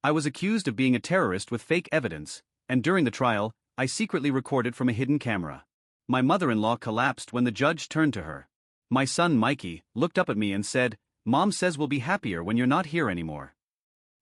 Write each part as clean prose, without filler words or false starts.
I was accused of being a terrorist with fake evidence, and during the trial, I secretly recorded from a hidden camera. My mother-in-law collapsed when the judge turned to her. My son Mikey looked up at me and said, "Mom says we'll be happier when you're not here anymore."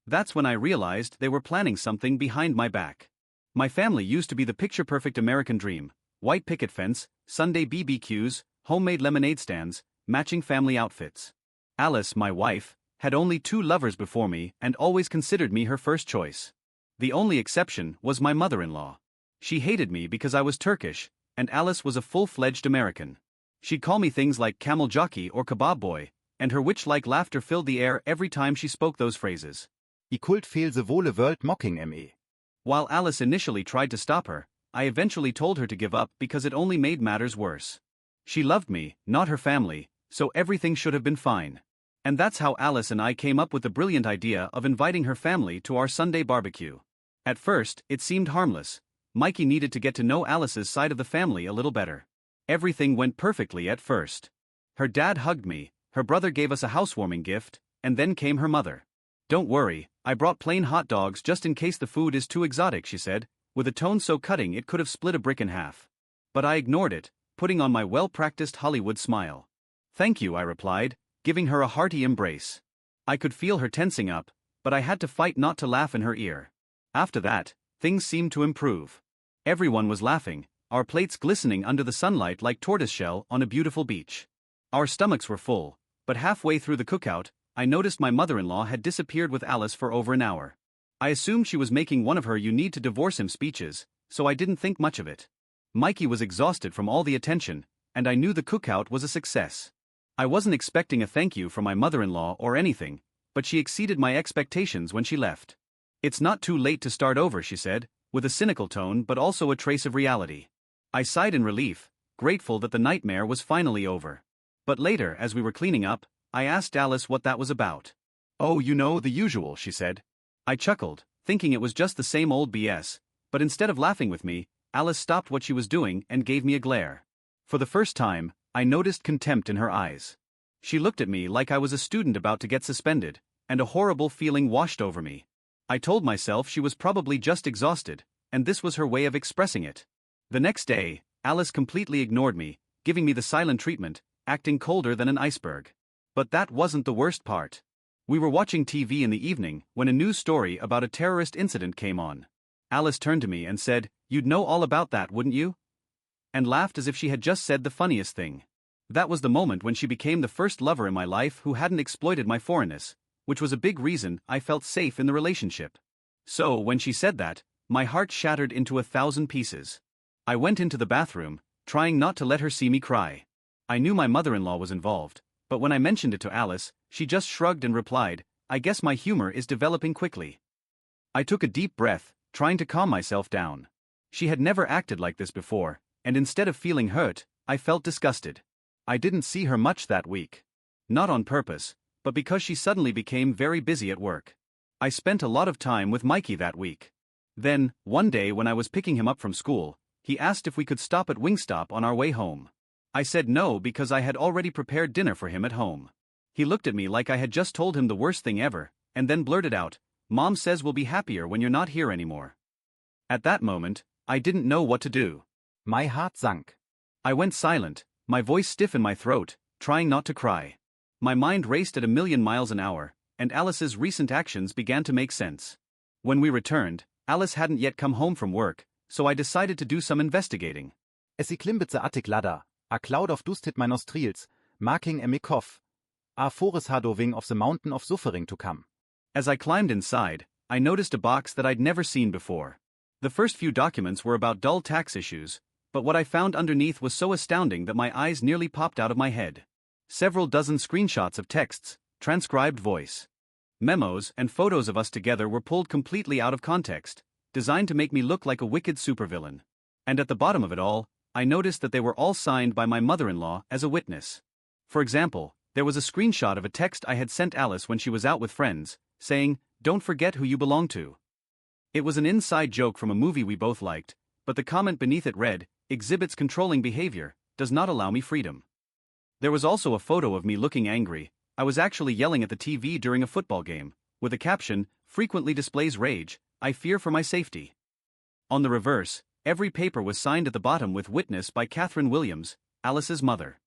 That's when I realized they were planning something behind my back. My family used to be the picture-perfect American dream: white picket fence, Sunday BBQs, homemade lemonade stands, matching family outfits. Alice, my wife, had only 2 lovers before me and always considered me her first choice. The only exception was my mother-in-law. She hated me because I was Turkish, and Alice was a full-fledged American. She'd call me things like camel jockey or kebab boy, and her witch-like laughter filled the air every time she spoke those phrases. I kult fel the whole world mocking me. While Alice initially tried to stop her, I eventually told her to give up because it only made matters worse. She loved me, not her family, so everything should have been fine. And that's how Alice and I came up with the brilliant idea of inviting her family to our Sunday barbecue. At first, it seemed harmless. Mikey needed to get to know Alice's side of the family a little better. Everything went perfectly at first. Her dad hugged me, her brother gave us a housewarming gift, and then came her mother. "Don't worry, I brought plain hot dogs just in case the food is too exotic," she said, with a tone so cutting it could have split a brick in half. But I ignored it, putting on my well-practiced Hollywood smile. "Thank you," I replied, giving her a hearty embrace. I could feel her tensing up, but I had to fight not to laugh in her ear. After that, things seemed to improve. Everyone was laughing, our plates glistening under the sunlight like tortoiseshell on a beautiful beach. Our stomachs were full, but halfway through the cookout, I noticed my mother-in-law had disappeared with Alice for over an hour. I assumed she was making one of her "you need to divorce him" speeches, so I didn't think much of it. Mikey was exhausted from all the attention, and I knew the cookout was a success. I wasn't expecting a thank you from my mother-in-law or anything, but she exceeded my expectations when she left. "It's not too late to start over," she said, with a cynical tone but also a trace of reality. I sighed in relief, grateful that the nightmare was finally over. But later, as we were cleaning up, I asked Alice what that was about. "Oh, you know, the usual," she said. I chuckled, thinking it was just the same old BS, but instead of laughing with me, Alice stopped what she was doing and gave me a glare. For the first time, I noticed contempt in her eyes. She looked at me like I was a student about to get suspended, and a horrible feeling washed over me. I told myself she was probably just exhausted, and this was her way of expressing it. The next day, Alice completely ignored me, giving me the silent treatment, acting colder than an iceberg. But that wasn't the worst part. We were watching TV in the evening when a news story about a terrorist incident came on. Alice turned to me and said, "You'd know all about that, wouldn't you?" And laughed as if she had just said the funniest thing. That was the moment when she became the first lover in my life who hadn't exploited my foreignness, which was a big reason I felt safe in the relationship. So, when she said that, my heart shattered into 1,000 pieces. I went into the bathroom, trying not to let her see me cry. I knew my mother-in-law was involved, but when I mentioned it to Alice, she just shrugged and replied, "I guess my humor is developing quickly." I took a deep breath, trying to calm myself down. She had never acted like this before, and instead of feeling hurt, I felt disgusted. I didn't see her much that week. Not on purpose, but because she suddenly became very busy at work. I spent a lot of time with Mikey that week. Then, one day when I was picking him up from school, he asked if we could stop at Wingstop on our way home. I said no because I had already prepared dinner for him at home. He looked at me like I had just told him the worst thing ever, and then blurted out, "Mom says we'll be happier when you're not here anymore." At that moment, I didn't know what to do. My heart sank. I went silent, my voice stiff in my throat, trying not to cry. My mind raced at 1,000,000 miles an hour, and Alice's recent actions began to make sense. When we returned, Alice hadn't yet come home from work, so I decided to do some investigating. Es I klimbet attic ladder, a cloud of dust hit my nostrils, marking a me cough. A forest hardoving of the mountain of suffering to come. As I climbed inside, I noticed a box that I'd never seen before. The first few documents were about dull tax issues, but what I found underneath was so astounding that my eyes nearly popped out of my head. Several dozen screenshots of texts, transcribed voice memos, and photos of us together were pulled completely out of context, designed to make me look like a wicked supervillain. And at the bottom of it all, I noticed that they were all signed by my mother-in-law as a witness. For example, there was a screenshot of a text I had sent Alice when she was out with friends, saying, "Don't forget who you belong to." It was an inside joke from a movie we both liked, but the comment beneath it read, "Exhibits controlling behavior, does not allow me freedom." There was also a photo of me looking angry. I was actually yelling at the TV during a football game, with a caption, frequently displays rage, I fear for my safety. On the reverse, every paper was signed at the bottom with witness by Catherine Williams, Alice's mother.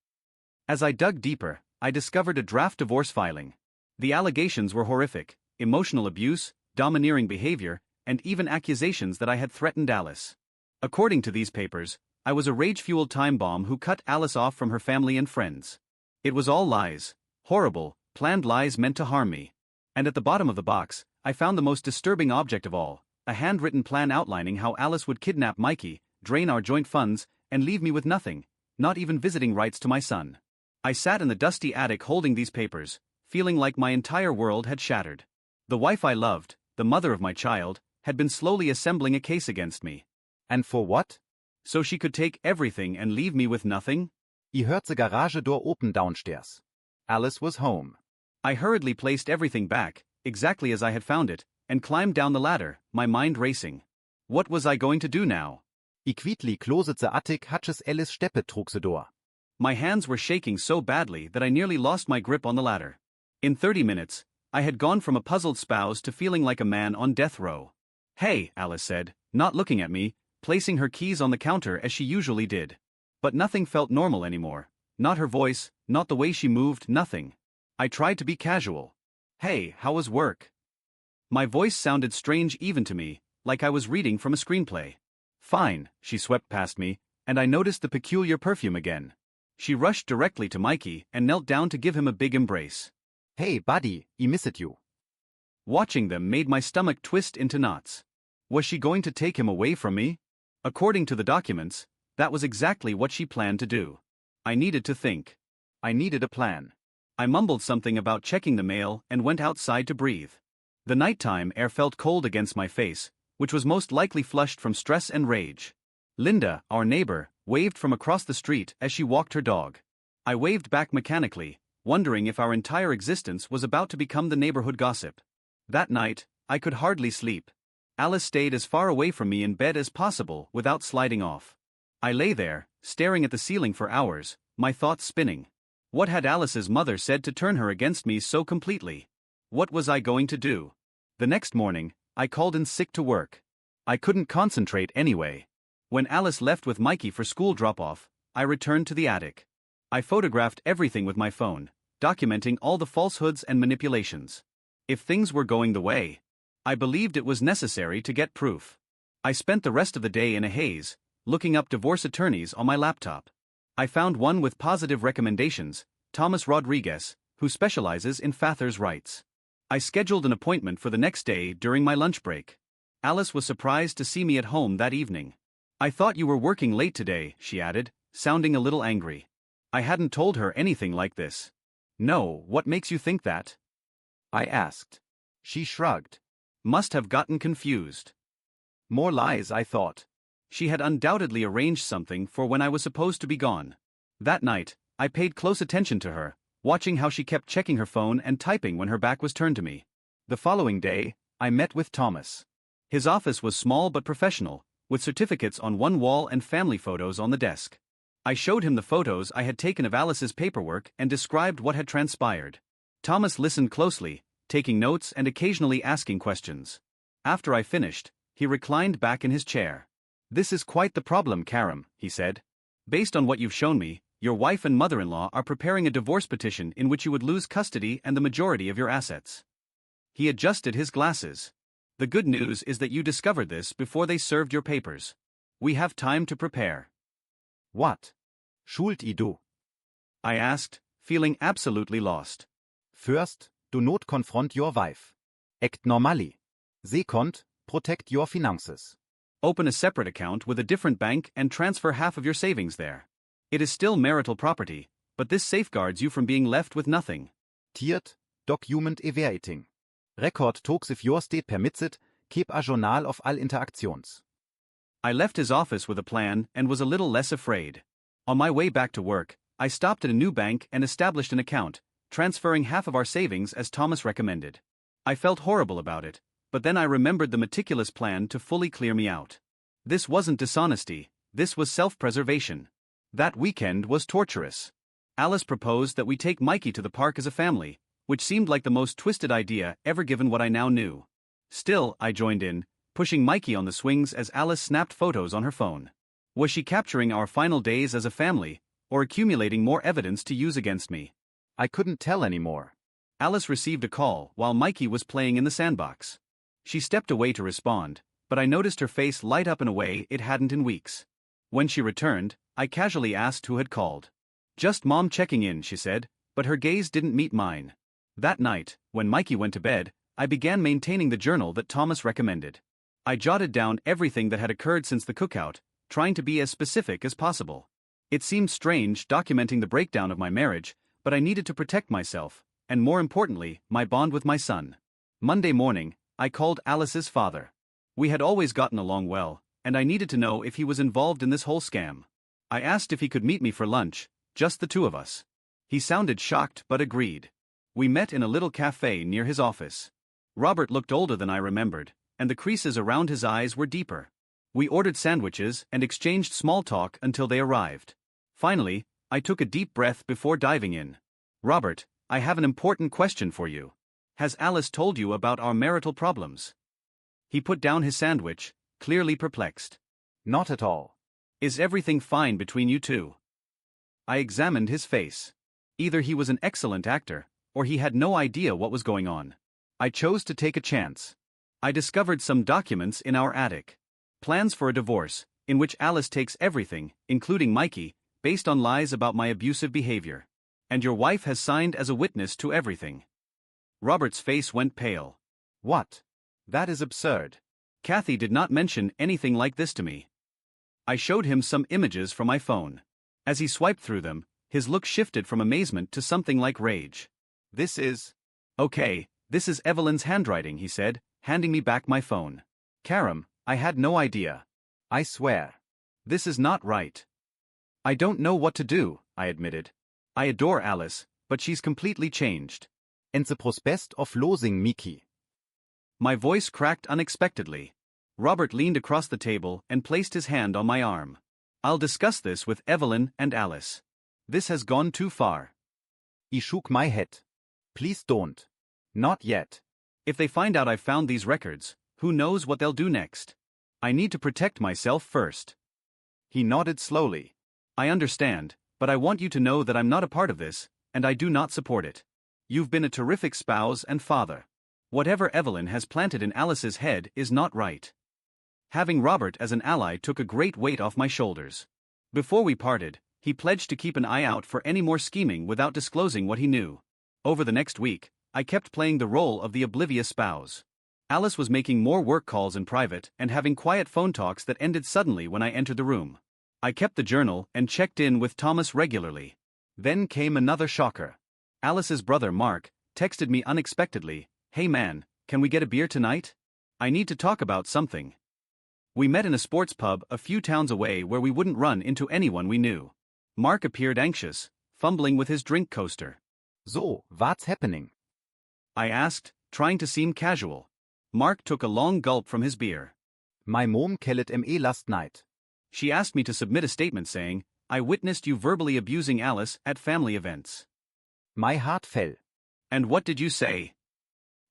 As I dug deeper, I discovered a draft divorce filing. The allegations were horrific: emotional abuse, domineering behavior, and even accusations that I had threatened Alice. According to these papers, I was a rage-fueled time bomb who cut Alice off from her family and friends. It was all lies, horrible, planned lies meant to harm me. And at the bottom of the box, I found the most disturbing object of all: a handwritten plan outlining how Alice would kidnap Mikey, drain our joint funds, and leave me with nothing, not even visiting rights to my son. I sat in the dusty attic holding these papers, feeling like my entire world had shattered. The wife I loved, the mother of my child, had been slowly assembling a case against me. And for what? So she could take everything and leave me with nothing? I heard the garage door open downstairs. Alice was home. I hurriedly placed everything back, exactly as I had found it, and climbed down the ladder, my mind racing. What was I going to do now? I quickly closet the attic hatches Alice steppe trug the door. My hands were shaking so badly that I nearly lost my grip on the ladder. In 30 minutes, I had gone from a puzzled spouse to feeling like a man on death row. "Hey," Alice said, not looking at me, placing her keys on the counter as she usually did. But nothing felt normal anymore. Not her voice, not the way she moved, nothing. I tried to be casual. "Hey, how was work?" My voice sounded strange even to me, like I was reading from a screenplay. "Fine," she swept past me, and I noticed the peculiar perfume again. She rushed directly to Mikey and knelt down to give him a big embrace. "Hey, buddy, I missed you." Watching them made my stomach twist into knots. Was she going to take him away from me? According to the documents, that was exactly what she planned to do. I needed to think. I needed a plan. I mumbled something about checking the mail and went outside to breathe. The nighttime air felt cold against my face, which was most likely flushed from stress and rage. Linda, our neighbor, waved from across the street as she walked her dog. I waved back mechanically, wondering if our entire existence was about to become the neighborhood gossip. That night, I could hardly sleep. Alice stayed as far away from me in bed as possible without sliding off. I lay there, staring at the ceiling for hours, my thoughts spinning. What had Alice's mother said to turn her against me so completely? What was I going to do? The next morning, I called in sick to work. I couldn't concentrate anyway. When Alice left with Mikey for school drop-off, I returned to the attic. I photographed everything with my phone, documenting all the falsehoods and manipulations. If things were going the way I believed it was necessary to get proof. I spent the rest of the day in a haze, looking up divorce attorneys on my laptop. I found one with positive recommendations, Thomas Rodriguez, who specializes in father's rights. I scheduled an appointment for the next day during my lunch break. Alice was surprised to see me at home that evening. "I thought you were working late today," she added, sounding a little angry. I hadn't told her anything like this. "No, what makes you think that?" I asked. She shrugged. Must have gotten confused. More lies, I thought. She had undoubtedly arranged something for when I was supposed to be gone. That night, I paid close attention to her, watching how she kept checking her phone and typing when her back was turned to me. The following day, I met with Thomas. His office was small but professional, with certificates on one wall and family photos on the desk. I showed him the photos I had taken of Alice's paperwork and described what had transpired. Thomas listened closely, taking notes and occasionally asking questions. After I finished, he reclined back in his chair. "This is quite the problem, Karum," he said. "Based on what you've shown me, your wife and mother-in-law are preparing a divorce petition in which you would lose custody and the majority of your assets." He adjusted his glasses. "The good news is that you discovered this before they served your papers. We have time to prepare." "What should I do?" I asked, feeling absolutely lost. "First, do not confront your wife. Act normally. Second, protect your finances. Open a separate account with a different bank and transfer half of your savings there. It is still marital property, but this safeguards you from being left with nothing. Third, document everything. Record talks if your state permits it, keep a journal of all interactions." I left his office with a plan and was a little less afraid. On my way back to work, I stopped at a new bank and established an account, transferring half of our savings as Thomas recommended. I felt horrible about it, but then I remembered the meticulous plan to fully clear me out. This wasn't dishonesty, this was self-preservation. That weekend was torturous. Alice proposed that we take Mikey to the park as a family, which seemed like the most twisted idea ever given what I now knew. Still, I joined in, pushing Mikey on the swings as Alice snapped photos on her phone. Was she capturing our final days as a family, or accumulating more evidence to use against me? I couldn't tell anymore. Alice received a call while Mikey was playing in the sandbox. She stepped away to respond, but I noticed her face light up in a way it hadn't in weeks. When she returned, I casually asked who had called. Just Mom checking in, she said, but her gaze didn't meet mine. That night, when Mikey went to bed, I began maintaining the journal that Thomas recommended. I jotted down everything that had occurred since the cookout, trying to be as specific as possible. It seemed strange documenting the breakdown of my marriage, but I needed to protect myself, and more importantly, my bond with my son. Monday morning, I called Alice's father. We had always gotten along well, and I needed to know if he was involved in this whole scam. I asked if he could meet me for lunch, just the two of us. He sounded shocked but agreed. We met in a little cafe near his office. Robert looked older than I remembered, and the creases around his eyes were deeper. We ordered sandwiches and exchanged small talk until they arrived. Finally, I took a deep breath before diving in. Robert, I have an important question for you. Has Alice told you about our marital problems? He put down his sandwich, clearly perplexed. Not at all. Is everything fine between you two? I examined his face. Either he was an excellent actor, or he had no idea what was going on. I chose to take a chance. I discovered some documents in our attic. Plans for a divorce, in which Alice takes everything, including Mikey, based on lies about my abusive behavior. And your wife has signed as a witness to everything. Robert's face went pale. What? That is absurd. Kathy did not mention anything like this to me. I showed him some images from my phone. As he swiped through them, his look shifted from amazement to something like rage. This is... Okay, this is Evelyn's handwriting, he said, handing me back my phone. Karum, I had no idea. I swear. This is not right. I don't know what to do, I admitted. I adore Alice, but she's completely changed. And the prospect of losing Mikey. My voice cracked unexpectedly. Robert leaned across the table and placed his hand on my arm. I'll discuss this with Evelyn and Alice. This has gone too far. I shook my head. Please don't. Not yet. If they find out I've found these records, who knows what they'll do next? I need to protect myself first. He nodded slowly. I understand, but I want you to know that I'm not a part of this, and I do not support it. You've been a terrific spouse and father. Whatever Evelyn has planted in Alice's head is not right. Having Robert as an ally took a great weight off my shoulders. Before we parted, he pledged to keep an eye out for any more scheming without disclosing what he knew. Over the next week, I kept playing the role of the oblivious spouse. Alice was making more work calls in private and having quiet phone talks that ended suddenly when I entered the room. I kept the journal and checked in with Thomas regularly. Then came another shocker. Alice's brother Mark texted me unexpectedly, "Hey man, can we get a beer tonight? I need to talk about something." We met in a sports pub a few towns away where we wouldn't run into anyone we knew. Mark appeared anxious, fumbling with his drink coaster. So, what's happening? I asked, trying to seem casual. Mark took a long gulp from his beer. My mom killed me last night. She asked me to submit a statement saying, "I witnessed you verbally abusing Alice at family events." My heart fell. "And what did you say?"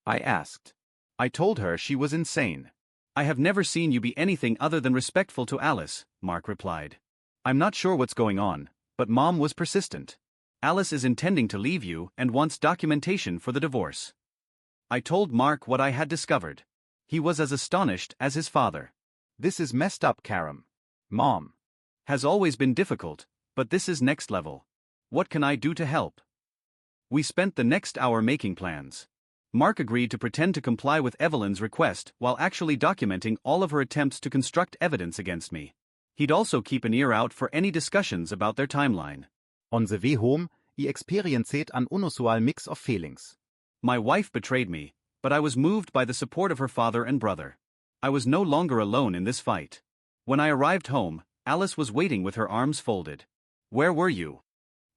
I asked. I told her she was insane. "I have never seen you be anything other than respectful to Alice," Mark replied. "I'm not sure what's going on, but Mom was persistent. Alice is intending to leave you and wants documentation for the divorce." I told Mark what I had discovered. He was as astonished as his father. This is messed up, Karum. Mom. Has always been difficult, but this is next level. What can I do to help? We spent the next hour making plans. Mark agreed to pretend to comply with Evelyn's request while actually documenting all of her attempts to construct evidence against me. He'd also keep an ear out for any discussions about their timeline. On the way home, I experienced an unusual mix of feelings. My wife betrayed me, but I was moved by the support of her father and brother. I was no longer alone in this fight. When I arrived home, Alice was waiting with her arms folded. "Where were you?"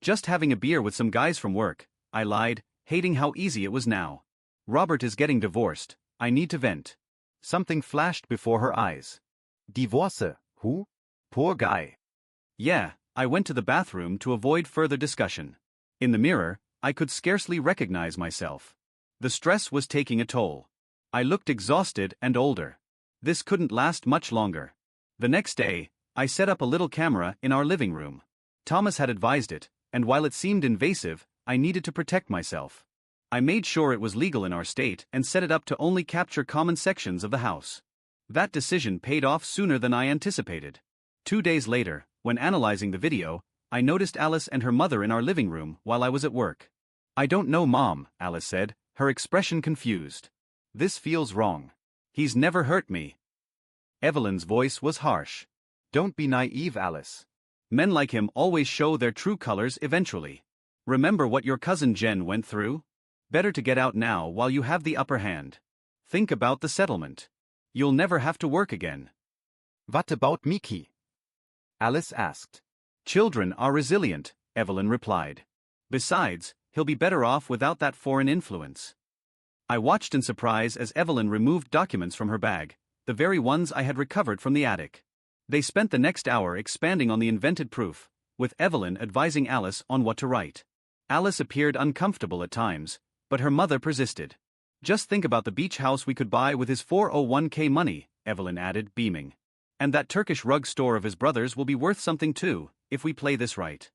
"Just having a beer with some guys from work," I lied, hating how easy it was now. "Robert is getting divorced. I need to vent." Something flashed before her eyes. Divorce? Who? Poor guy. Yeah, I went to the bathroom to avoid further discussion. In the mirror, I could scarcely recognize myself. The stress was taking a toll. I looked exhausted and older. This couldn't last much longer. The next day, I set up a little camera in our living room. Thomas had advised it, and while it seemed invasive, I needed to protect myself. I made sure it was legal in our state and set it up to only capture common sections of the house. That decision paid off sooner than I anticipated. 2 days later, when analyzing the video, I noticed Alice and her mother in our living room while I was at work. "I don't know Mom," Alice said, her expression confused. "This feels wrong. He's never hurt me." Evelyn's voice was harsh. Don't be naive, Alice. Men like him always show their true colors eventually. Remember what your cousin Jen went through? Better to get out now while you have the upper hand. Think about the settlement. You'll never have to work again. What about Mikey? Alice asked. Children are resilient, Evelyn replied. Besides, he'll be better off without that foreign influence. I watched in surprise as Evelyn removed documents from her bag, the very ones I had recovered from the attic. They spent the next hour expanding on the invented proof, with Evelyn advising Alice on what to write. Alice appeared uncomfortable at times, but her mother persisted. "Just think about the beach house we could buy with his 401k money," Evelyn added, beaming. "And that Turkish rug store of his brother's will be worth something too, if we play this right."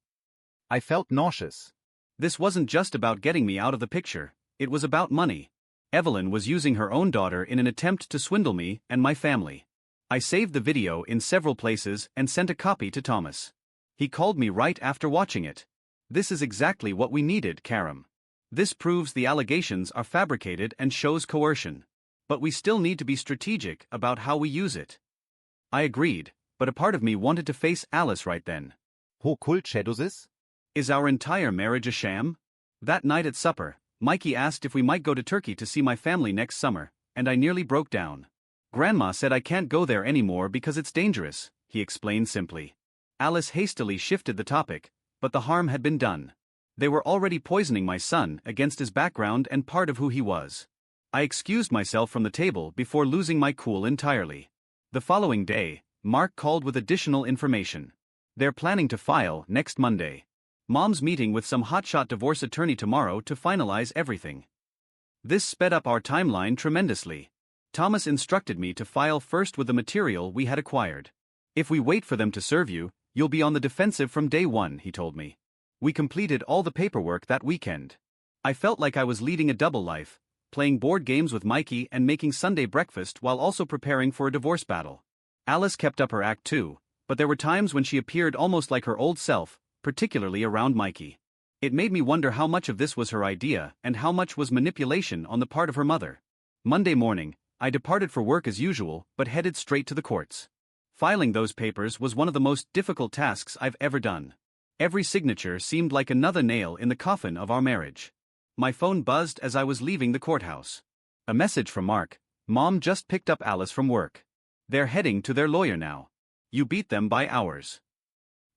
I felt nauseous. This wasn't just about getting me out of the picture, it was about money. Evelyn was using her own daughter in an attempt to swindle me and my family. I saved the video in several places and sent a copy to Thomas. He called me right after watching it. "This is exactly what we needed, Karum. This proves the allegations are fabricated and shows coercion. But we still need to be strategic about how we use it." I agreed, but a part of me wanted to face Alice right then. Who could shadow this? Is our entire marriage a sham? That night at supper, Mikey asked if we might go to Turkey to see my family next summer, and I nearly broke down. "Grandma said I can't go there anymore because it's dangerous," he explained simply. Alice hastily shifted the topic, but the harm had been done. They were already poisoning my son against his background and part of who he was. I excused myself from the table before losing my cool entirely. The following day, Mark called with additional information. They're planning to file next Monday. Mom's meeting with some hotshot divorce attorney tomorrow to finalize everything. This sped up our timeline tremendously. Thomas instructed me to file first with the material we had acquired. "If we wait for them to serve you, you'll be on the defensive from day one," he told me. We completed all the paperwork that weekend. I felt like I was leading a double life, playing board games with Mikey and making Sunday breakfast while also preparing for a divorce battle. Alice kept up her act too, but there were times when she appeared almost like her old self, particularly around Mikey. It made me wonder how much of this was her idea and how much was manipulation on the part of her mother. Monday morning, I departed for work as usual but headed straight to the courts. Filing those papers was one of the most difficult tasks I've ever done. Every signature seemed like another nail in the coffin of our marriage. My phone buzzed as I was leaving the courthouse. A message from Mark: "Mom just picked up Alice from work. They're heading to their lawyer now. You beat them by hours."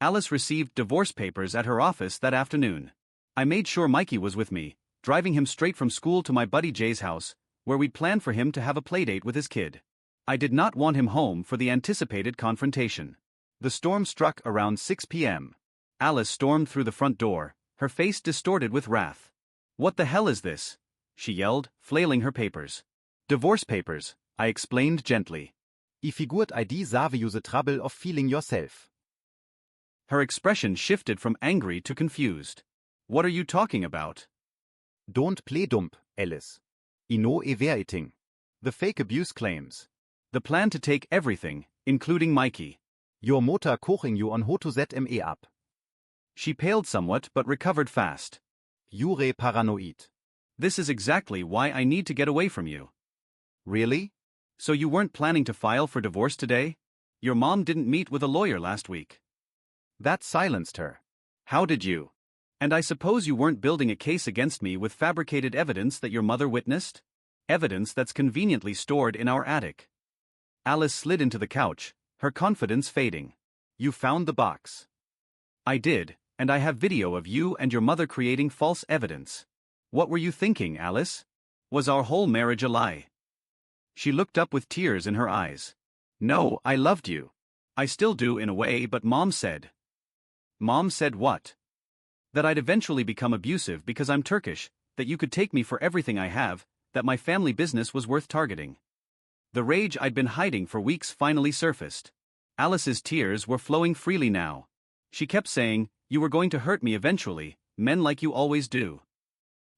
Alice received divorce papers at her office that afternoon. I made sure Mikey was with me, driving him straight from school to my buddy Jay's house, where we'd planned for him to have a playdate with his kid. I did not want him home for the anticipated confrontation. The storm struck around 6 p.m. Alice stormed through the front door, her face distorted with wrath. "What the hell is this?" she yelled, flailing her papers. "Divorce papers," I explained gently. I figured ID save you the trouble of feeling yourself. Her expression shifted from angry to confused. "What are you talking about?" Don't play dumb, Alice. I know everything. The fake abuse claims. The plan to take everything, including Mikey. Your motor coaching you on how to set me up. She paled somewhat but recovered fast. You're paranoid. This is exactly why I need to get away from you. Really? So you weren't planning to file for divorce today? Your mom didn't meet with a lawyer last week. That silenced her. How did you? And I suppose you weren't building a case against me with fabricated evidence that your mother witnessed? Evidence that's conveniently stored in our attic. Alice slid into the couch, her confidence fading. "You found the box." "I did, and I have video of you and your mother creating false evidence. What were you thinking, Alice? Was our whole marriage a lie?" She looked up with tears in her eyes. "No, I loved you. I still do in a way, but Mom said." "Mom said what?" "That I'd eventually become abusive because I'm Turkish, that you could take me for everything I have, that my family business was worth targeting. The rage I'd been hiding for weeks finally surfaced. Alice's tears were flowing freely now. She kept saying, "You were going to hurt me eventually, men like you always do."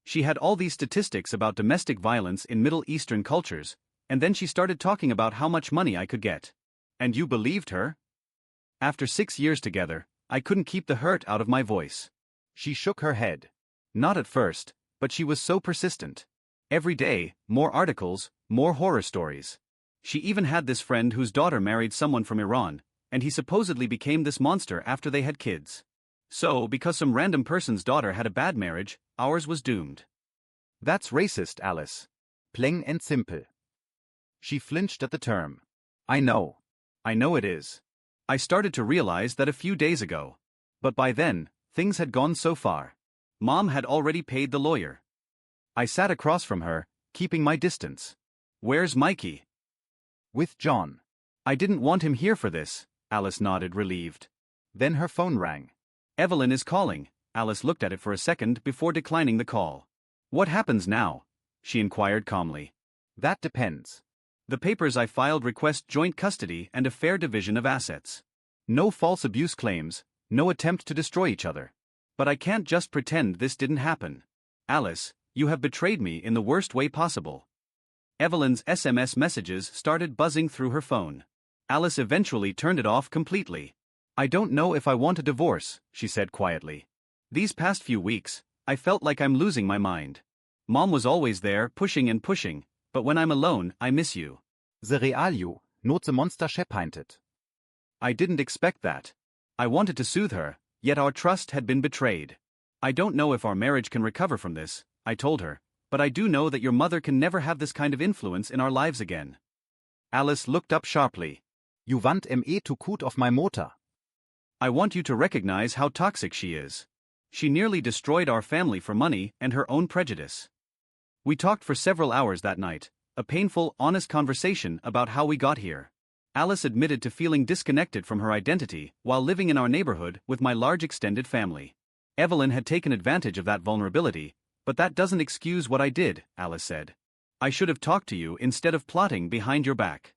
She had all these statistics about domestic violence in Middle Eastern cultures, and then she started talking about how much money I could get. And you believed her? After 6 years together, I couldn't keep the hurt out of my voice. She shook her head. Not at first, but she was so persistent. Every day, more articles, more horror stories. She even had this friend whose daughter married someone from Iran, and he supposedly became this monster after they had kids. So, because some random person's daughter had a bad marriage, ours was doomed. That's racist, Alice. Plain and simple. She flinched at the term. I know it is. I started to realize that a few days ago. But by then, things had gone so far. Mom had already paid the lawyer. I sat across from her, keeping my distance. "Where's Mikey?" "With John." "I didn't want him here for this," Alice nodded, relieved. Then her phone rang. "Evelyn is calling." Alice looked at it for a second before declining the call. "What happens now?" she inquired calmly. "That depends. The papers I filed request joint custody and a fair division of assets. No false abuse claims, no attempt to destroy each other. But I can't just pretend this didn't happen. Alice, you have betrayed me in the worst way possible." Evelyn's SMS messages started buzzing through her phone. Alice eventually turned it off completely. "I don't know if I want a divorce," she said quietly. "These past few weeks, I felt like I'm losing my mind. Mom was always there, pushing and pushing, but when I'm alone, I miss you." The real you, not the monster she painted. I didn't expect that. I wanted to soothe her, yet our trust had been betrayed. "I don't know if our marriage can recover from this," I told her, "but I do know that your mother can never have this kind of influence in our lives again." Alice looked up sharply. "You want me to cut off my motor?" "I want you to recognize how toxic she is. She nearly destroyed our family for money and her own prejudice." We talked for several hours that night, a painful, honest conversation about how we got here. Alice admitted to feeling disconnected from her identity while living in our neighborhood with my large extended family. Evelyn had taken advantage of that vulnerability, but that doesn't excuse what I did, Alice said. "I should have talked to you instead of plotting behind your back."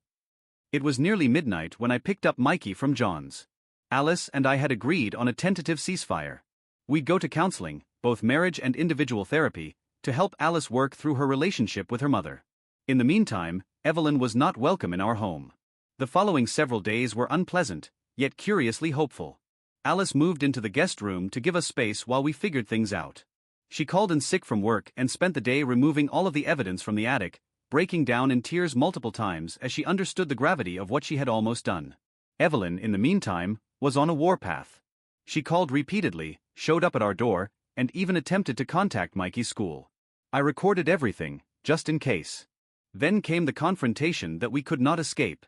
It was nearly midnight when I picked up Mikey from John's. Alice and I had agreed on a tentative ceasefire. We'd go to counseling, both marriage and individual therapy, to help Alice work through her relationship with her mother. In the meantime, Evelyn was not welcome in our home. The following several days were unpleasant, yet curiously hopeful. Alice moved into the guest room to give us space while we figured things out. She called in sick from work and spent the day removing all of the evidence from the attic, breaking down in tears multiple times as she understood the gravity of what she had almost done. Evelyn, in the meantime, was on a warpath. She called repeatedly, showed up at our door, and even attempted to contact Mikey's school. I recorded everything, just in case. Then came the confrontation that we could not escape.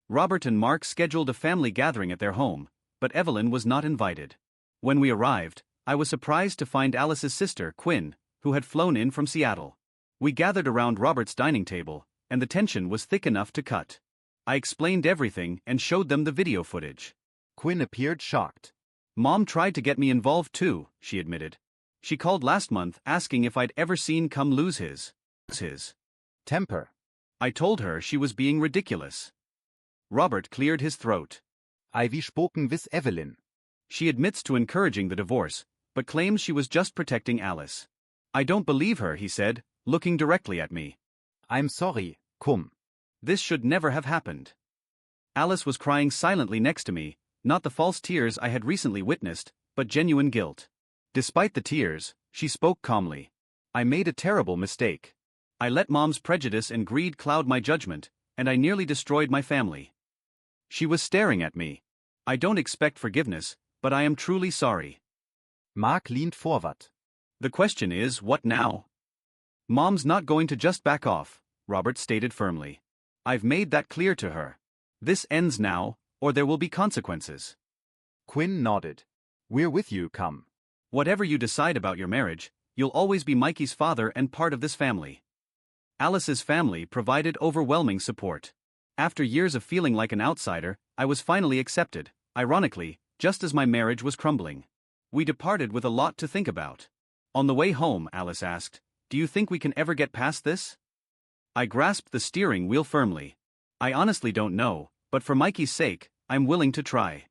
Robert and Mark scheduled a family gathering at their home, but Evelyn was not invited. When we arrived, I was surprised to find Alice's sister, Quinn, who had flown in from Seattle. We gathered around Robert's dining table, and the tension was thick enough to cut. I explained everything and showed them the video footage. Quinn appeared shocked. "Mom tried to get me involved too," she admitted. "She called last month asking if I'd ever seen Karum lose his temper. I told her she was being ridiculous." Robert cleared his throat. "I we spoken with Evelyn. She admits to encouraging the divorce, but claims she was just protecting Alice. I don't believe her," he said, looking directly at me. I'm sorry, Karum. This should never have happened. Alice was crying silently next to me, not the false tears I had recently witnessed, but genuine guilt. Despite the tears, she spoke calmly. "I made a terrible mistake. I let Mom's prejudice and greed cloud my judgment, and I nearly destroyed my family." She was staring at me. "I don't expect forgiveness, but I am truly sorry." Mark leaned forward. "The question is, what now?" "Mom's not going to just back off," Robert stated firmly. "I've made that clear to her. This ends now, or there will be consequences." Quinn nodded. "We're with you, Karum. "Whatever you decide about your marriage, you'll always be Mikey's father and part of this family." Alice's family provided overwhelming support. After years of feeling like an outsider, I was finally accepted, ironically, just as my marriage was crumbling. We departed with a lot to think about. On the way home, Alice asked, "Do you think we can ever get past this?" I grasped the steering wheel firmly. I honestly don't know, but for Mikey's sake, I'm willing to try.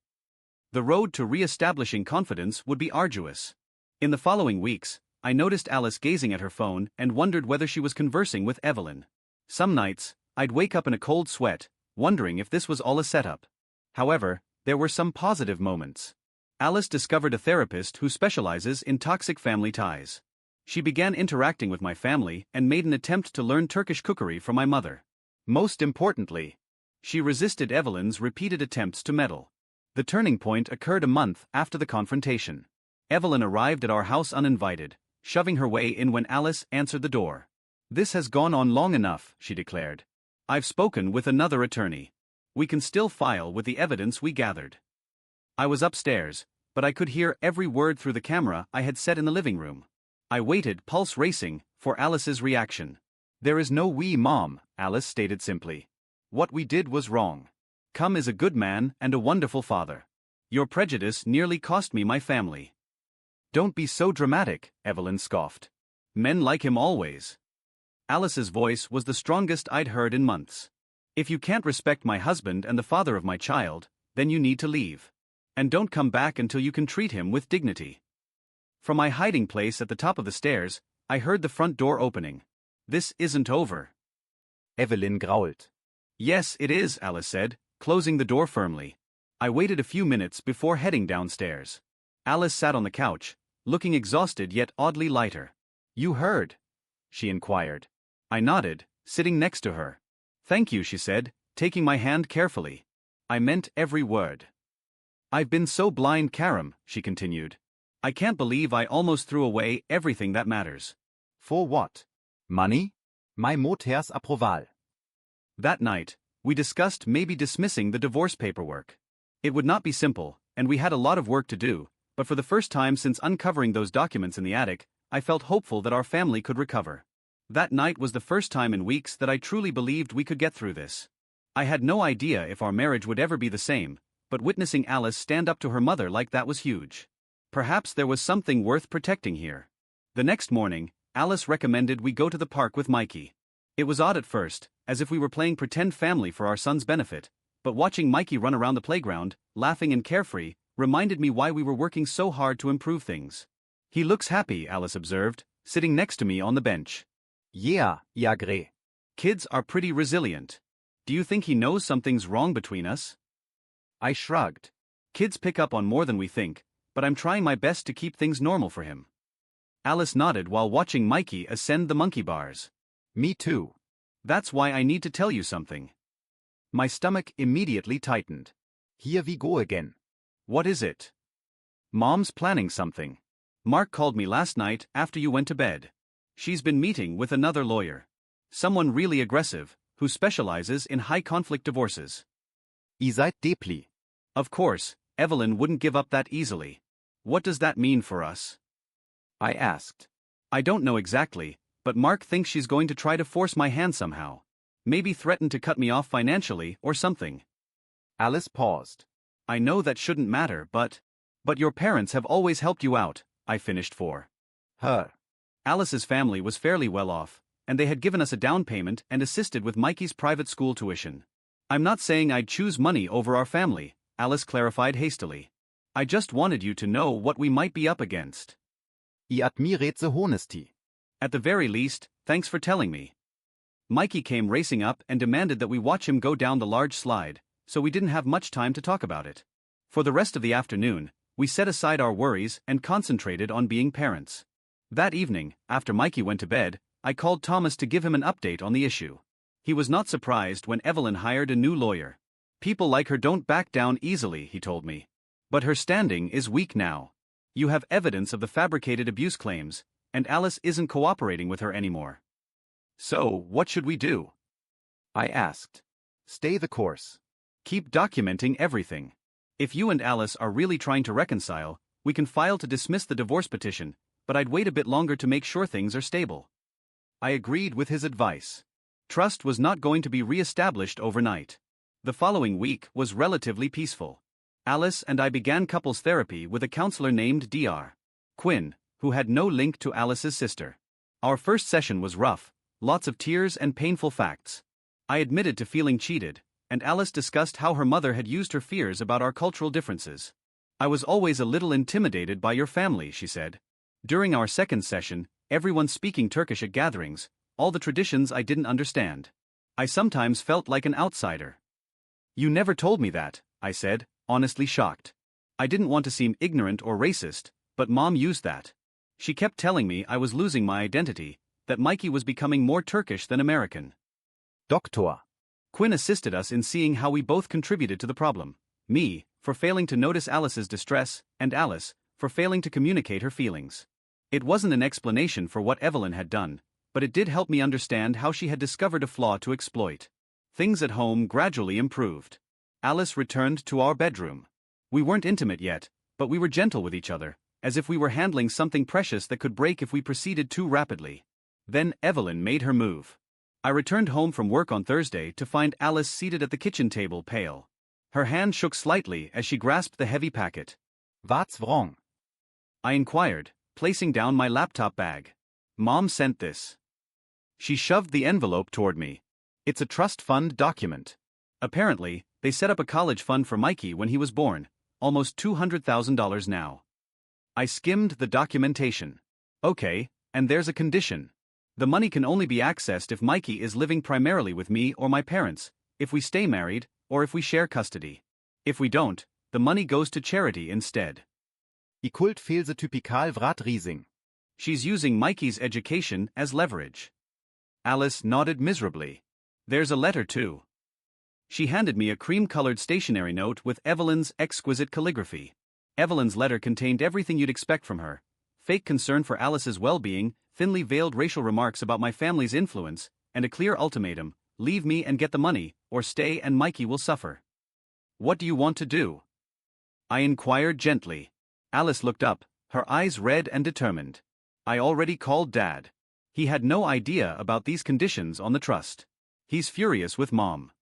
The road to re-establishing confidence would be arduous. In the following weeks, I noticed Alice gazing at her phone and wondered whether she was conversing with Evelyn. Some nights, I'd wake up in a cold sweat, wondering if this was all a setup. However, there were some positive moments. Alice discovered a therapist who specializes in toxic family ties. She began interacting with my family and made an attempt to learn Turkish cookery from my mother. Most importantly, she resisted Evelyn's repeated attempts to meddle. The turning point occurred a month after the confrontation. Evelyn arrived at our house uninvited, shoving her way in when Alice answered the door. "This has gone on long enough," she declared. "I've spoken with another attorney. We can still file with the evidence we gathered." I was upstairs, but I could hear every word through the camera I had set in the living room. I waited, pulse racing, for Alice's reaction. "There is no we, Mom," Alice stated simply. "What we did was wrong. Karum is a good man and a wonderful father. Your prejudice nearly cost me my family." "Don't be so dramatic," Evelyn scoffed. "Men like him always." Alice's voice was the strongest I'd heard in months. "If you can't respect my husband and the father of my child, then you need to leave. And don't come back until you can treat him with dignity." From my hiding place at the top of the stairs, I heard the front door opening. "This isn't over." Evelyn growled. "Yes, it is," Alice said, closing the door firmly. I waited a few minutes before heading downstairs. Alice sat on the couch, looking exhausted yet oddly lighter. "You heard?" she inquired. I nodded, sitting next to her. "Thank you," she said, taking my hand carefully. "I meant every word." "I've been so blind, Karum," she continued. "I can't believe I almost threw away everything that matters." "For what? Money? My mother's approval." That night, we discussed maybe dismissing the divorce paperwork. It would not be simple, and we had a lot of work to do, but for the first time since uncovering those documents in the attic, I felt hopeful that our family could recover. That night was the first time in weeks that I truly believed we could get through this. I had no idea if our marriage would ever be the same, but witnessing Alice stand up to her mother like that was huge. Perhaps there was something worth protecting here. The next morning, Alice recommended we go to the park with Mikey. It was odd at first, as if we were playing pretend family for our son's benefit, but watching Mikey run around the playground, laughing and carefree, reminded me why we were working so hard to improve things. "He looks happy," Alice observed, sitting next to me on the bench. "Yeah, I agree." "Kids are pretty resilient. Do you think he knows something's wrong between us?" I shrugged. "Kids pick up on more than we think, but I'm trying my best to keep things normal for him." Alice nodded while watching Mikey ascend the monkey bars. "Me too." "That's why I need to tell you something." My stomach immediately tightened. "Here we go again." "What is it?" "Mom's planning something. Mark called me last night after you went to bed. She's been meeting with another lawyer. Someone really aggressive, who specializes in high-conflict divorces." "Ihr seid deeply." "Of course, Evelyn wouldn't give up that easily. What does that mean for us?" I asked. "I don't know exactly, but Mark thinks she's going to try to force my hand somehow. Maybe threaten to cut me off financially or something." Alice paused. "I know that shouldn't matter, but your parents have always helped you out," I finished for her. Alice's family was fairly well off, and they had given us a down payment and assisted with Mikey's private school tuition. "I'm not saying I'd choose money over our family," Alice clarified hastily. "I just wanted you to know what we might be up against." "I admirate the honesty." "At the very least, thanks for telling me." Mikey came racing up and demanded that we watch him go down the large slide, so we didn't have much time to talk about it. For the rest of the afternoon, we set aside our worries and concentrated on being parents. That evening, after Mikey went to bed, I called Thomas to give him an update on the issue. He was not surprised when Evelyn hired a new lawyer. "People like her don't back down easily," he told me. "But her standing is weak now. You have evidence of the fabricated abuse claims, and Alice isn't cooperating with her anymore. So, what should we do?" I asked. "Stay the course. Keep documenting everything. If you and Alice are really trying to reconcile, we can file to dismiss the divorce petition, but I'd wait a bit longer to make sure things are stable." I agreed with his advice. Trust was not going to be re-established overnight. The following week was relatively peaceful. Alice and I began couples therapy with a counselor named Dr. Quinn, who had no link to Alice's sister. Our first session was rough, lots of tears and painful facts. I admitted to feeling cheated, and Alice discussed how her mother had used her fears about our cultural differences. I was always a little intimidated by your family, she said. During our second session, everyone speaking Turkish at gatherings, all the traditions I didn't understand. I sometimes felt like an outsider. You never told me that, I said, honestly shocked. I didn't want to seem ignorant or racist, but Mom used that. She kept telling me I was losing my identity, that Mikey was becoming more Turkish than American. Doktor. Quinn assisted us in seeing how we both contributed to the problem. Me, for failing to notice Alice's distress, and Alice, for failing to communicate her feelings. It wasn't an explanation for what Evelyn had done, but it did help me understand how she had discovered a flaw to exploit. Things at home gradually improved. Alice returned to our bedroom. We weren't intimate yet, but we were gentle with each other, as if we were handling something precious that could break if we proceeded too rapidly. Then Evelyn made her move. I returned home from work on Thursday to find Alice seated at the kitchen table, pale. Her hand shook slightly as she grasped the heavy packet. What's wrong? I inquired, placing down my laptop bag. Mom sent this. She shoved the envelope toward me. It's a trust fund document. Apparently, they set up a college fund for Mikey when he was born, almost $200,000 now. I skimmed the documentation. Okay, and there's a condition. The money can only be accessed if Mikey is living primarily with me or my parents, if we stay married, or if we share custody. If we don't, the money goes to charity instead. I kult felse typikal vrat rising. She's using Mikey's education as leverage. Alice nodded miserably. There's a letter too. She handed me a cream-colored stationery note with Evelyn's exquisite calligraphy. Evelyn's letter contained everything you'd expect from her. Fake concern for Alice's well-being, thinly veiled racial remarks about my family's influence, and a clear ultimatum: leave me and get the money, or stay and Mikey will suffer. What do you want to do? I inquired gently. Alice looked up, her eyes red and determined. I already called Dad. He had no idea about these conditions on the trust. He's furious with Mom.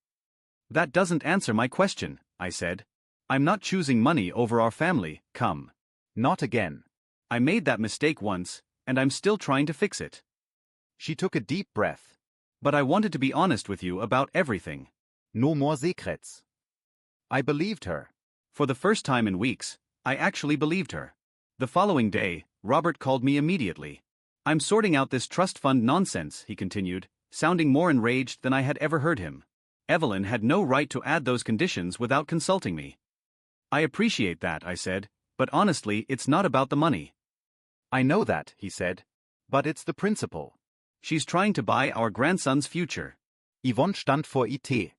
That doesn't answer my question, I said. I'm not choosing money over our family, come. Not again. I made that mistake once, and I'm still trying to fix it. She took a deep breath. But I wanted to be honest with you about everything. No more secrets. I believed her. For the first time in weeks, I actually believed her. The following day, Robert called me immediately. I'm sorting out this trust fund nonsense, he continued, sounding more enraged than I had ever heard him. Evelyn had no right to add those conditions without consulting me. I appreciate that, I said, but honestly, it's not about the money. I know that, he said. But it's the principle. She's trying to buy our grandson's future. Yvonne stand vor IT.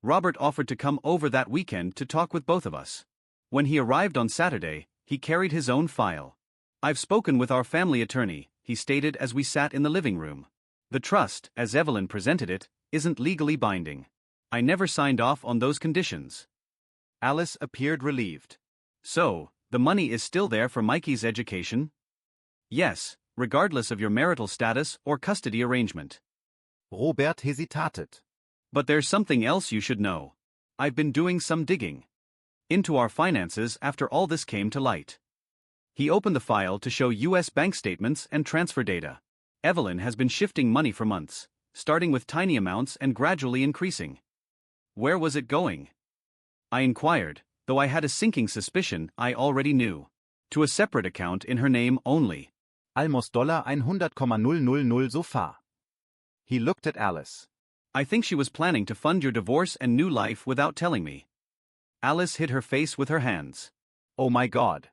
Robert offered to come over that weekend to talk with both of us. When he arrived on Saturday, he carried his own file. I've spoken with our family attorney, he stated as we sat in the living room. The trust, as Evelyn presented it, isn't legally binding. I never signed off on those conditions. Alice appeared relieved. So, the money is still there for Mikey's education? Yes, regardless of your marital status or custody arrangement. Robert hesitated. But there's something else you should know. I've been doing some digging into our finances after all this came to light. He opened the file to show U.S. bank statements and transfer data. Evelyn has been shifting money for months, starting with tiny amounts and gradually increasing. Where was it going? I inquired, though I had a sinking suspicion I already knew. To a separate account in her name only. Almost $100,000 so far. He looked at Alice. I think she was planning to fund your divorce and new life without telling me. Alice hid her face with her hands. Oh my God.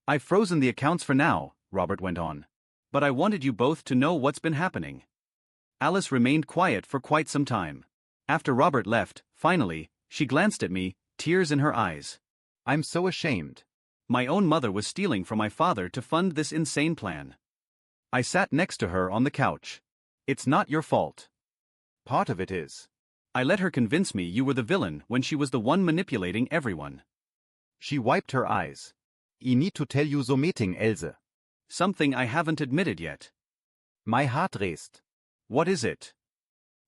I've frozen the accounts for now, Robert went on. But I wanted you both to know what's been happening. Alice remained quiet for quite some time. After Robert left, finally, she glanced at me, tears in her eyes. I'm so ashamed. My own mother was stealing from my father to fund this insane plan. I sat next to her on the couch. It's not your fault. Part of it is. I let her convince me you were the villain when she was the one manipulating everyone. She wiped her eyes. I need to tell you something, Else. Something I haven't admitted yet. My heart raced. What is it?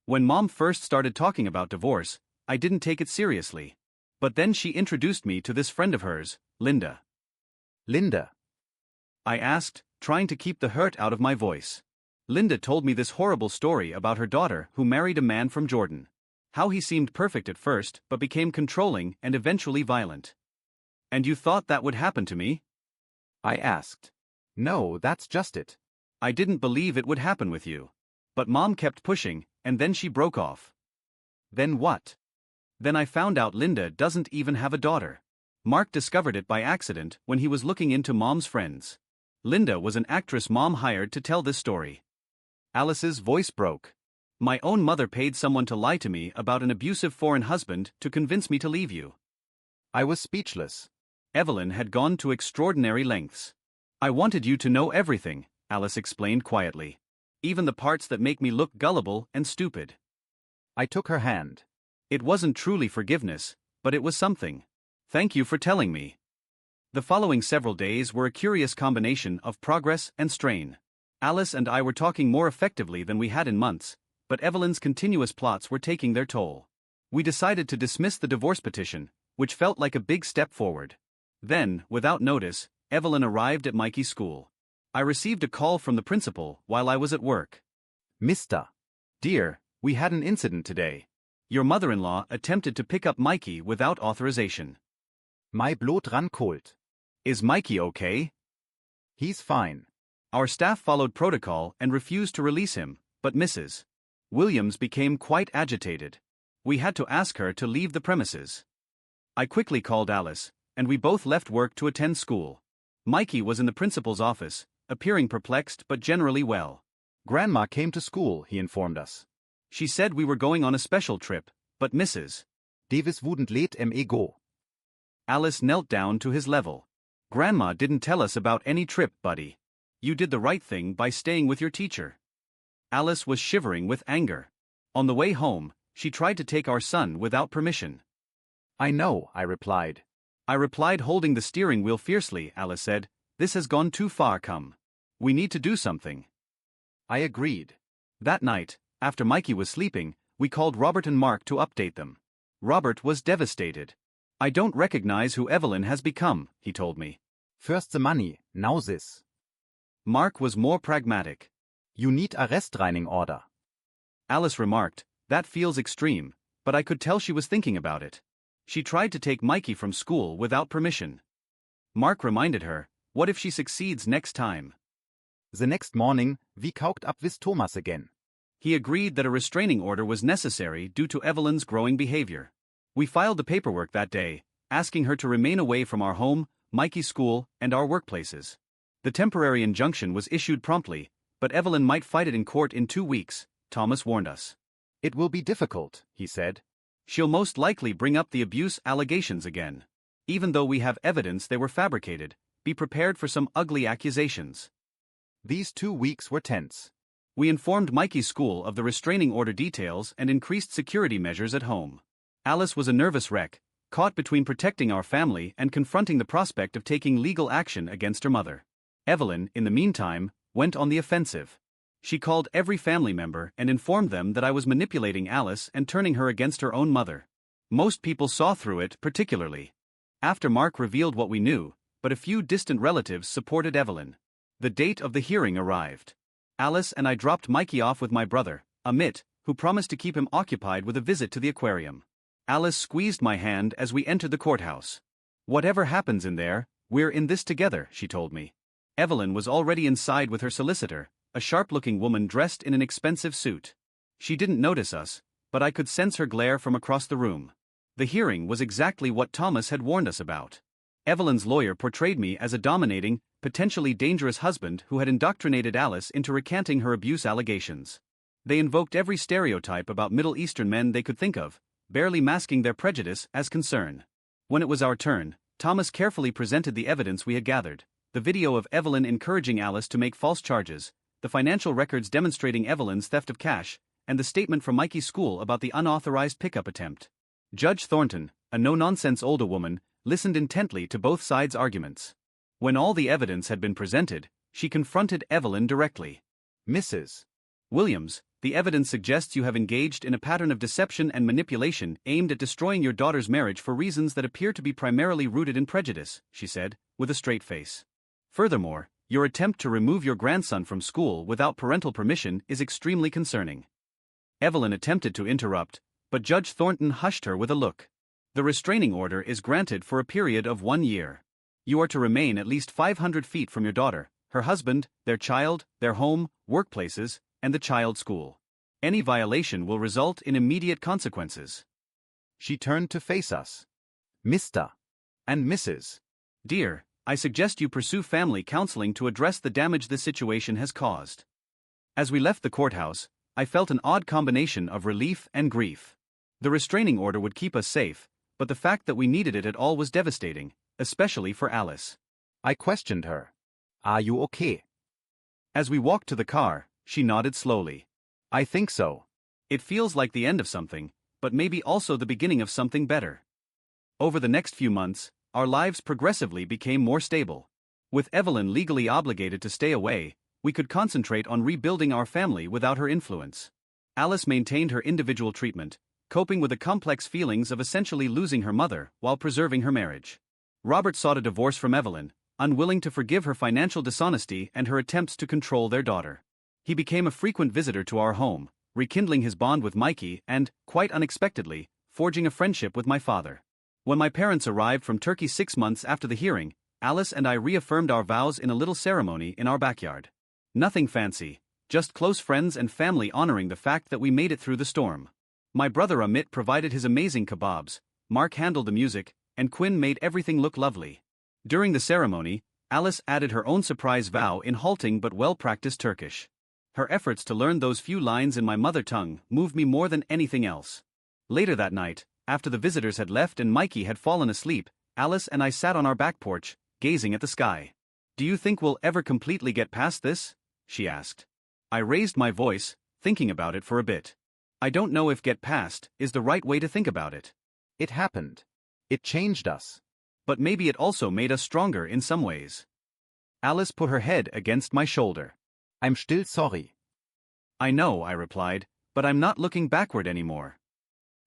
When Mom first started talking about divorce, I didn't take it seriously. But then she introduced me to this friend of hers, Linda. Linda? I asked, trying to keep the hurt out of my voice. Linda told me this horrible story about her daughter who married a man from Jordan. How he seemed perfect at first but became controlling and eventually violent. And you thought that would happen to me? I asked. No, that's just it. I didn't believe it would happen with you. But Mom kept pushing, and then she broke off. Then what? Then I found out Linda doesn't even have a daughter. Mark discovered it by accident when he was looking into Mom's friends. Linda was an actress Mom hired to tell this story. Alice's voice broke. My own mother paid someone to lie to me about an abusive foreign husband to convince me to leave you. I was speechless. Evelyn had gone to extraordinary lengths. I wanted you to know everything, Alice explained quietly. Even the parts that make me look gullible and stupid. I took her hand. It wasn't truly forgiveness, but it was something. Thank you for telling me. The following several days were a curious combination of progress and strain. Alice and I were talking more effectively than we had in months, but Evelyn's continuous plots were taking their toll. We decided to dismiss the divorce petition, which felt like a big step forward. Then, without notice, Evelyn arrived at Mikey's school. I received a call from the principal while I was at work. Mr. Dear, we had an incident today. Your mother-in-law attempted to pick up Mikey without authorization. My blood ran cold. Is Mikey okay? He's fine. Our staff followed protocol and refused to release him, but Mrs. Williams became quite agitated. We had to ask her to leave the premises. I quickly called Alice, and we both left work to attend school. Mikey was in the principal's office, appearing perplexed but generally well. Grandma came to school, he informed us. She said we were going on a special trip, but Mrs. Davis wouldn't let me go. Alice knelt down to his level. Grandma didn't tell us about any trip, buddy. You did the right thing by staying with your teacher. Alice was shivering with anger. On the way home, she tried to take our son without permission. I know, I replied. I replied holding the steering wheel fiercely. Alice said, this has gone too far, come. We need to do something. I agreed. That night, after Mikey was sleeping, we called Robert and Mark to update them. Robert was devastated. I don't recognize who Evelyn has become, he told me. First the money, now this. Mark was more pragmatic. You need a restraining order. Alice remarked, that feels extreme, but I could tell she was thinking about it. She tried to take Mikey from school without permission. Mark reminded her, what if she succeeds next time? The next morning, we caught up with Thomas again. He agreed that a restraining order was necessary due to Evelyn's growing behavior. We filed the paperwork that day, asking her to remain away from our home, Mikey's school, and our workplaces. The temporary injunction was issued promptly, but Evelyn might fight it in court in 2 weeks, Thomas warned us. It will be difficult, he said. She'll most likely bring up the abuse allegations again. Even though we have evidence they were fabricated, be prepared for some ugly accusations. These 2 weeks were tense. We informed Mikey's school of the restraining order details and increased security measures at home. Alice was a nervous wreck, caught between protecting our family and confronting the prospect of taking legal action against her mother. Evelyn, in the meantime, went on the offensive. She called every family member and informed them that I was manipulating Alice and turning her against her own mother. Most people saw through it particularly. After Mark revealed what we knew, but a few distant relatives supported Evelyn. The date of the hearing arrived. Alice and I dropped Mikey off with my brother, Amit, who promised to keep him occupied with a visit to the aquarium. Alice squeezed my hand as we entered the courthouse. Whatever happens in there, we're in this together, she told me. Evelyn was already inside with her solicitor, a sharp-looking woman dressed in an expensive suit. She didn't notice us, but I could sense her glare from across the room. The hearing was exactly what Thomas had warned us about. Evelyn's lawyer portrayed me as a dominating, potentially dangerous husband who had indoctrinated Alice into recanting her abuse allegations. They invoked every stereotype about Middle Eastern men they could think of, barely masking their prejudice as concern. When it was our turn, Thomas carefully presented the evidence we had gathered: the video of Evelyn encouraging Alice to make false charges, the financial records demonstrating Evelyn's theft of cash, and the statement from Mikey's school about the unauthorized pickup attempt. Judge Thornton, a no-nonsense older woman, listened intently to both sides' arguments. When all the evidence had been presented, she confronted Evelyn directly. Mrs. Williams, the evidence suggests you have engaged in a pattern of deception and manipulation aimed at destroying your daughter's marriage for reasons that appear to be primarily rooted in prejudice, she said, with a straight face. Furthermore, Your attempt to remove your grandson from school without parental permission is extremely concerning. Evelyn attempted to interrupt, but Judge Thornton hushed her with a look. The restraining order is granted for a period of 1 year. You are to remain at least 500 feet from your daughter, her husband, their child, their home, workplaces, and the child's school. Any violation will result in immediate consequences. She turned to face us. Mr. and Mrs. Dear, I suggest you pursue family counseling to address the damage this situation has caused. As we left the courthouse, I felt an odd combination of relief and grief. The restraining order would keep us safe, but the fact that we needed it at all was devastating, especially for Alice. I questioned her. Are you okay? As we walked to the car, she nodded slowly. I think so. It feels like the end of something, but maybe also the beginning of something better. Over the next few months, our lives progressively became more stable. With Evelyn legally obligated to stay away, we could concentrate on rebuilding our family without her influence. Alice maintained her individual treatment, coping with the complex feelings of essentially losing her mother while preserving her marriage. Robert sought a divorce from Evelyn, unwilling to forgive her financial dishonesty and her attempts to control their daughter. He became a frequent visitor to our home, rekindling his bond with Mikey and, quite unexpectedly, forging a friendship with my father. When my parents arrived from Turkey 6 months after the hearing, Alice and I reaffirmed our vows in a little ceremony in our backyard. Nothing fancy, just close friends and family honoring the fact that we made it through the storm. My brother Amit provided his amazing kebabs, Mark handled the music, and Quinn made everything look lovely. During the ceremony, Alice added her own surprise vow in halting but well-practiced Turkish. Her efforts to learn those few lines in my mother tongue moved me more than anything else. Later that night, after the visitors had left and Mikey had fallen asleep, Alice and I sat on our back porch, gazing at the sky. "Do you think we'll ever completely get past this?" she asked. I raised my voice, thinking about it for a bit. I don't know if "get past" is the right way to think about it. It happened. It changed us. But maybe it also made us stronger in some ways. Alice put her head against my shoulder. I'm still sorry. I know, I replied, but I'm not looking backward anymore.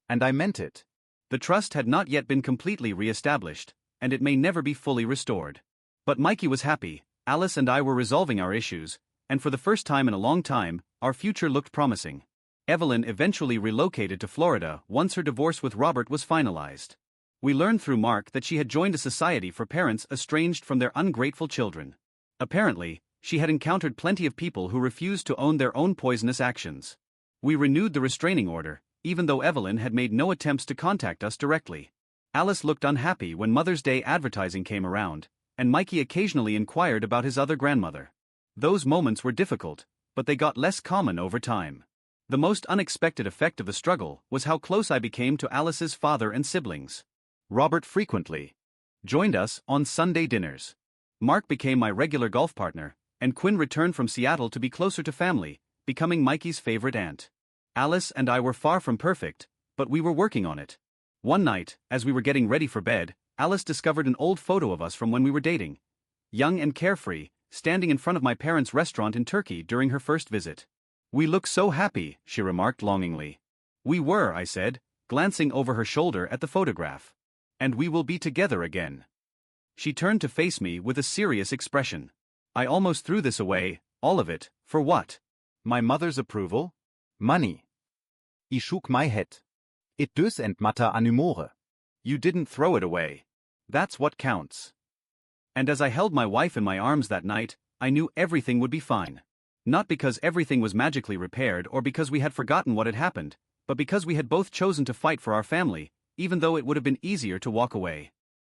And I meant it. The trust had not yet been completely re-established, and it may never be fully restored. But Mikey was happy, Alice and I were resolving our issues, and for the first time in a long time, our future looked promising. Evelyn eventually relocated to Florida once her divorce with Robert was finalized. We learned through Mark that she had joined a society for parents estranged from their ungrateful children. Apparently, she had encountered plenty of people who refused to own their own poisonous actions. We renewed the restraining order, even though Evelyn had made no attempts to contact us directly. Alice looked unhappy when Mother's Day advertising came around, and Mikey occasionally inquired about his other grandmother. Those moments were difficult, but they got less common over time. The most unexpected effect of the struggle was how close I became to Alice's father and siblings. Robert frequently joined us on Sunday dinners. Mark became my regular golf partner, and Quinn returned from Seattle to be closer to family, becoming Mikey's favorite aunt. Alice and I were far from perfect, but we were working on it. One night, as we were getting ready for bed, Alice discovered an old photo of us from when we were dating. Young and carefree, standing in front of my parents' restaurant in Turkey during her first visit. "We look so happy," she remarked longingly. "We were," I said, glancing over her shoulder at the photograph. "And we will be together again." She turned to face me with a serious expression. "I almost threw this away, all of it, for what? My mother's approval? Money." I shook my head. It doesn't matter anymore. You didn't throw it away. That's what counts. And as I held my wife in my arms that night, I knew everything would be fine. Not because everything was magically repaired or because we had forgotten what had happened, but because we had both chosen to fight for our family, even though it would have been easier to walk away.